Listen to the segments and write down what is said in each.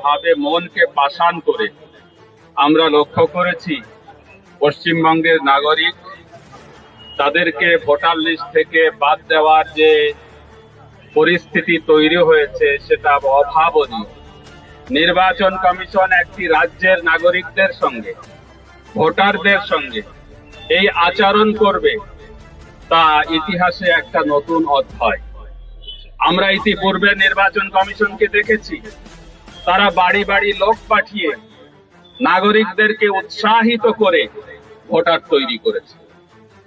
ভাবে মনকে পাষাণ করে আমরা লক্ষ্য করেছি পশ্চিমবঙ্গের নাগরিক তাদেরকে ভোটার লিস্ট থেকে বাদ দেওয়ার যে পরিস্থিতি তৈরি হয়েছে সেটা অভাবনীয়। নির্বাচন কমিশন একটি রাজ্যের নাগরিকদের সঙ্গে, ভোটারদের সঙ্গে এই আচরণ করবে তা ইতিহাসে একটা নতুন অধ্যায়। আমরা ইতিপূর্বে নির্বাচন কমিশনকে দেখেছি, তারা বাড়ি বাড়ি লোক পাঠিয়ে নাগরিকদেরকে উৎসাহিত করে ভোটার তৈরি করেছে।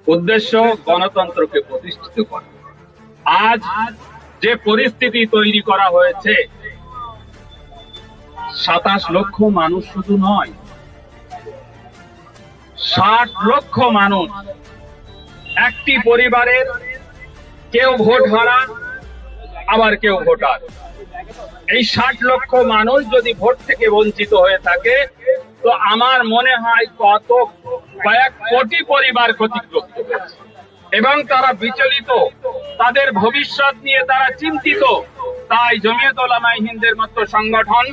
উদ্দেশ্য গণতন্ত্রকে প্রতিষ্ঠিত করা। আজ যে পরিস্থিতি তৈরি করা হয়েছে, 27 লক্ষ মানুষ শুধু নয়, 60 লক্ষ মানুষ একটি পরিবারের, কেউ ভোট হারা আবার কেউ ভোটার। এই 60 লক্ষ মানুষ যদি ভোট থেকে বঞ্চিত হয়ে থাকে তো আমার মনে হয় কয়েক কোটি পরিবার ক্ষতিগ্রস্ত হয়েছে এবং তারা বিচলিত, তাদের ভবিষ্যৎ নিয়ে তারা চিন্তিত। তাই জমিয়ত উলামায়ে হিন্দের মতো সংগঠন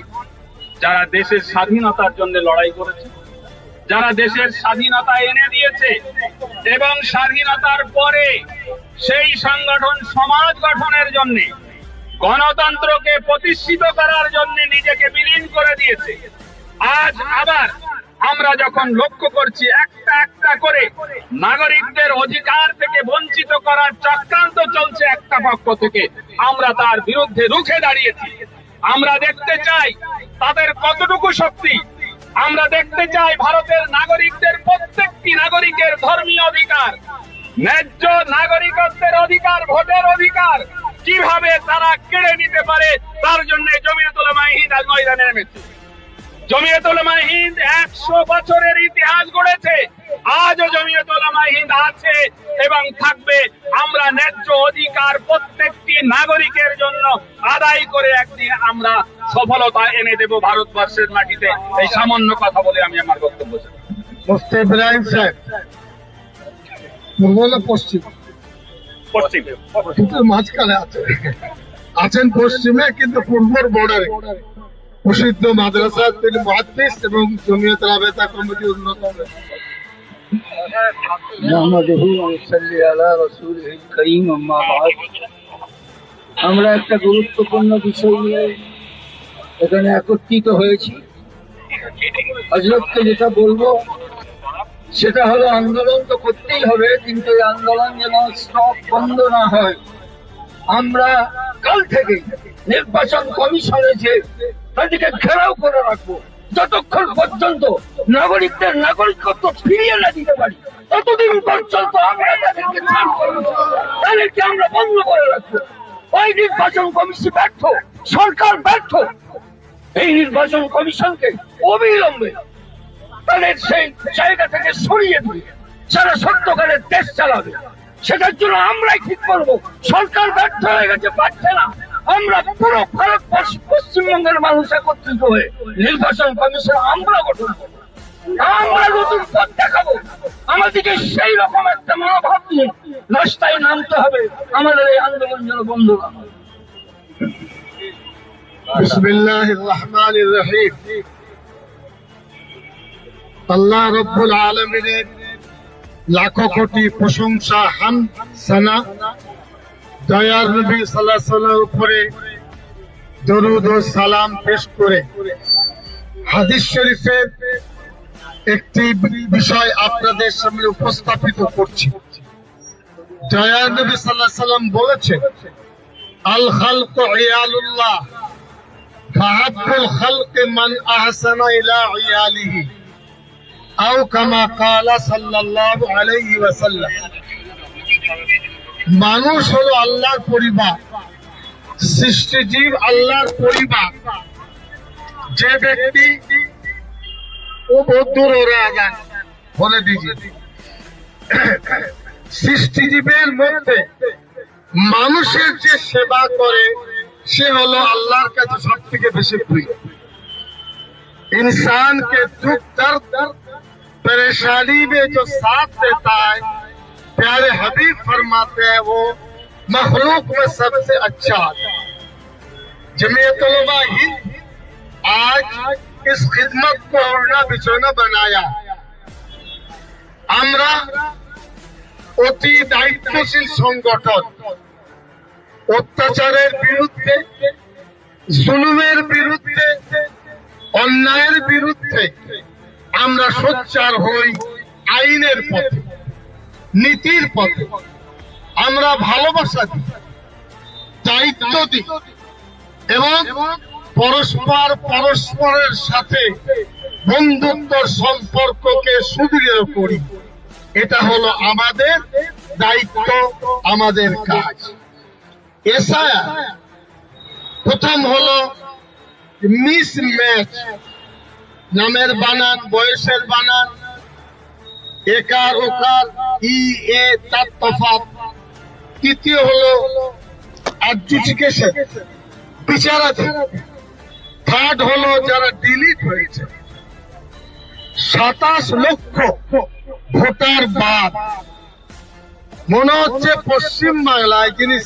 যারা দেশের স্বাধীনতার জন্য লড়াই করেছে, যারা দেশের স্বাধীনতা এনে দিয়েছে এবং স্বাধীনতার পরে সেই সংগঠন সমাজ গঠনের জন্য, গণতন্ত্রকে প্রতিষ্ঠিত করার জন্য নিজেকে বিলীন করে দিয়েছে। আজ আবার আমরা যখন লক্ষ্য করছি একটা একটা করে নাগরিকদের অধিকার থেকে বঞ্চিত করার চক্রান্ত চলছে একটা পক্ষ থেকে, আমরা তার বিরুদ্ধে রুখে দাঁড়িয়েছি। আমরা দেখতে চাই তাদের কতটুকু শক্তি। আমরা দেখতে চাই ভারতের নাগরিকদের প্রত্যেকটি নাগরিকের ধর্মীয় অধিকার, ন্যায্য নাগরিকত্বের অধিকার, ভোটের অধিকার কিভাবে তারা কেড়ে নিতে পারে, তার জন্য জমিয়ত উলামায়ে হিন্দ আজ ময়দানে নেমেছে। জমিয়ত উলামায়ে হিন্দ 100 বছরের ইতিহাস গড়েছে। আজও জমিয়ত উলামায়ে হিন্দ আছে এবং থাকবে। আমরা ন্যায্য অধিকার প্রত্যেকটি নাগরিকের জন্য আদায় করে একদিন আমরা সফলতা এনে দেব ভারতবর্ষের মাটিতে। এই সামান্য কথা বলে আমি আমার বক্তব্য শেষ করছি। মুফতি ইব্রাহিম সাহেব, পূর্ব না পশ্চিম? কিন্তু মাঝখানে আছেন পশ্চিমে, কিন্তু পূর্বর বর্ডারে প্রসিদ্ধ মাদ্রাসা তিনি মুহাদ্দিস এবং জমিয়ত রাবেতা কমিটির অন্যতম। আমরা একটা গুরুত্বপূর্ণ বিষয় নিয়ে এখানে একত্রিত হয়েছি। হযরতকে যেটা বলবো সেটা হলো, আন্দোলন তো করতেই হবে, কিন্তু এই আন্দোলন যেন স্টপ বন্ধ না হয়। আমরা কাল থেকে নির্বাচন কমিশনে যে তাদেরকে ঘেরাও করে রাখবো, যতক্ষণ পর্যন্ত নাগরিকদের নাগরিকত্ব ফিরিয়ে না দিতে পারি ততদিন পর্যন্ত আমরা তাদেরকে ছাড় করবো, তাদেরকে আমরা বন্ধ করে রাখবো। ওই নির্বাচন কমিশন ব্যর্থ, সরকার ব্যর্থ। এই নির্বাচন কমিশনকে অবিলম্বে তাদের সেই জায়গা থেকে সরিয়ে দিয়ে যারা সত্যকারের দেশ চালাবে, সেটার জন্য আমরাই ঠিক করবো। সরকার ব্যর্থ হয়ে গেছে, পারছে না। আমরা পুরো ভারতবর্ষ, পশ্চিমবঙ্গের মানুষ একত্রিত হয়ে নির্বাচন কমিশন আমরা গঠন করবো, আমরা নতুন পথ দেখাবো। আমাদেরকে সেই রকম একটা মনোভাব নিয়ে রাস্তায় নামতে হবে। আমাদের এই আন্দোলন যেন বন্ধ না হয়। বিসমিল্লাহির রহমানির রহিম। আল্লাহ রব্বুল আলামিনের লাখো কোটি প্রশংসা, হামদ, সানা, দয়ার নবী সাল্লাল্লাহু আলাইহি ওয়াসাল্লামের উপরে দরুদ ও সালাম পেশ করে হাদিস শরীফের একটি বিষয় আপনাদের সামনে উপস্থাপিত করছি। দয়ার নবী সাল্লাল্লাহু আলাইহি ওয়াসাল্লাম বলেছেন, আল খালকু ইয়ালুল্লাহ ফাহাব্বুল খালকি মান আহসানা ইলা ইয়ালিহি আও কামা ক্বালা সাল্লাল্লাহু আলাইহি ওয়াসাল্লাম। মানুষ হলো আল্লাহর পরিবার, সৃষ্টিজীব আল্লাহর পরিবার। যে ব্যক্তি ও বদুর ওরা বলে দিয়েছে, সৃষ্টিজীবের মধ্যে মানুষের যে সেবা করে সে হলো আল্লাহর কাছে সব থেকে বেশি প্রিয়। इंसान के दुख दर्द परेशानी में जो साथ देता है, प्यारे हबीब फरमाते हैं वो मखलूक में सबसे अच्छा। जमीयत उलमा हिंद आज इस खिदमत को ओढ़ना बिछोना बनाया। আমরা অতি দায়িত্বশীল সংগঠন, অত্যাচারের বিরুদ্ধে, জুলুমের বিরুদ্ধে, অন্যায়ের বিরুদ্ধে আমরা সোচ্চার হই আইনের পথে, নীতির পথে। আমরা ভালোবাসা দিই, দায়িত্ব দিই এবং পরস্পরের সাথে বন্ধুত্বর সম্পর্ককে সুদৃঢ় করি। এটা হলো আমাদের দায়িত্ব, আমাদের কাজ। এছাড়া প্রথম হলো মিস ম্যাচ, নামের বানান, বয়সের বানান, একার ওকার, ই এ তার তফাৎ। তৃতীয় হলো অ্যাডজুডিকেশন, বিচারাধীন। থার্ড হলো যারা ডিলিট হয়েছে। 27 লক্ষ ভোটার বাদ। মনে হচ্ছে পশ্চিম বাংলায় যিনি